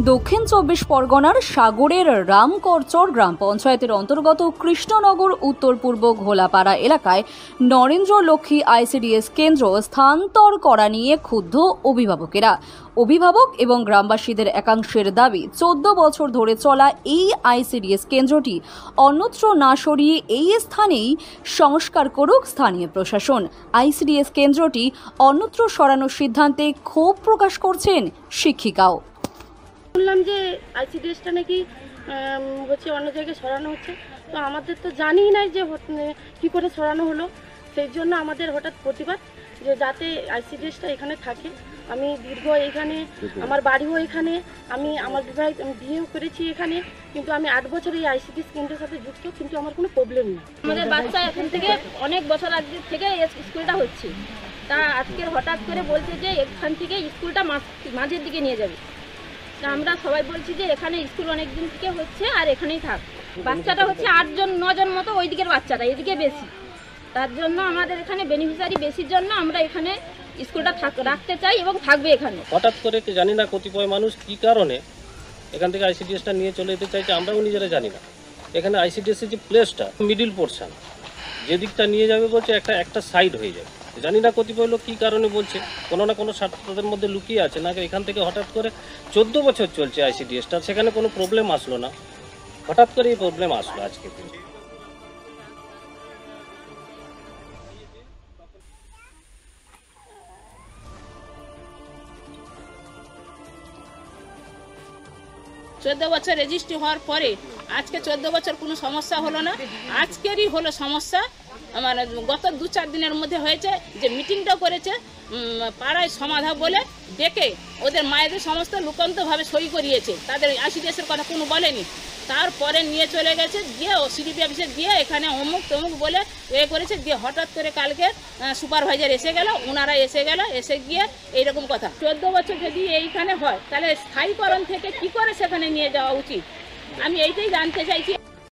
দক্ষিণ চব্বিশ পরগনার সাগরের রামকরচর গ্রাম পঞ্চায়েতের অন্তর্গত কৃষ্ণনগর উত্তর পূর্ব ঘোলাপাড়া এলাকায় নরেন্দ্র লক্ষ্মী আইসিডিএস কেন্দ্র স্থানান্তর করা নিয়ে ক্ষুব্ধ অভিভাবকেরা। অভিভাবক এবং গ্রামবাসীদের একাংশের দাবি 14 বছর ধরে চলা এই আইসিডিএস কেন্দ্রটি অন্যত্র না সরিয়ে এই স্থানেই সংস্কার করুক স্থানীয় প্রশাসন। আইসিডিএস কেন্দ্রটি অন্যত্র সরানোর সিদ্ধান্তে ক্ষোভ প্রকাশ করছেন শিক্ষিকাও। শুনলাম যে আইসিডিএসটা নাকি হচ্ছে অন্য জায়গায় সরানো হচ্ছে, তো আমাদের তো জানিই নাই যে কী করে সরানো হলো। সেই জন্য আমাদের হঠাৎ প্রতিবাদ যে যাতে আইসিডিএসটা এখানে থাকে। আমি দীর্ঘ এখানে, আমার বাড়িও এখানে, আমি আমার বিয়েও করেছি এখানে, কিন্তু আমি 8 বছর এই আইসিডিএস কেন্দ্রের সাথে যুক্ত, কিন্তু আমার কোনো প্রবলেম নেই। আমাদের বাচ্চা এখান থেকে অনেক বছর আগে থেকে স্কুলটা হচ্ছে, তা আজকের হঠাৎ করে বলছে যে এখান থেকে স্কুলটা মাঝের দিকে নিয়ে যাবে। তা আমরা সবাই বলছি যে এখানে স্কুল অনেক দিন থেকে হচ্ছে আর এখানেই থাক। বাচ্চাটা হচ্ছে 8 জন 9 জন মতো, ওই দিকের বাচ্চাটা এদিকে বেশি, তার জন্য আমাদের এখানে বেনিফিশিয়ারি বেশির জন্য আমরা এখানে স্কুলটা রাখতে চাই এবং থাকবে এখানে। হঠাৎ করে জানি না কতিপয় মানুষ কি কারণে এখান থেকে আইসিডিএসটা নিয়ে চলে যেতে চাইছে, আমরাও নিজেরা জানি না। এখানে আইসিডিএসের যে প্লেসটা মিডিল পোর্শন, যে দিকটা নিয়ে যাবে বলছে একটা সাইড হয়ে যাবে। জানি না কতিপয় লোক কী কারণে বলছে, কোনো না কোনো স্বার্থ তাদের মধ্যে লুকিয়ে আছে না। এখান থেকে হঠাৎ করে 14 বছর চলছে আইসিডিএসটা, সেখানে কোনো প্রবলেম আসলো না, হঠাৎ করে এই প্রবলেম আসলো আজকে। 14 বছর রেজিস্ট্রি হওয়ার পরে আজকে 14 বছর কোনো সমস্যা হলো না। আজকেরই হলো সমস্যা। আমার গত 2-4 দিনের মধ্যে হয়েছে যে মিটিংটা করেছে পাড়ায় সমাধা বলে ডেকে ওদের মায়েদের সমস্ত লোকান্তভাবে সই করিয়েছে, তাদের আইসিডিএসের কথা কোনো বলেনি। তারপরে নিয়ে চলে গেছে, দিয়ে সিডিপি অফিসে দিয়ে এখানে অমুক তমুক বলে করেছে, দিয়ে হঠাৎ করে কালকে সুপারভাইজার এসে গেল, ওনারা এসে গিয়ে এইরকম কথা। 14 বছর যদি এইখানে হয় তাহলে স্থায়ীকরণ থেকে কি করে সেখানে নিয়ে যাওয়া উচিত, আমি এইটাই জানতে চাইছি।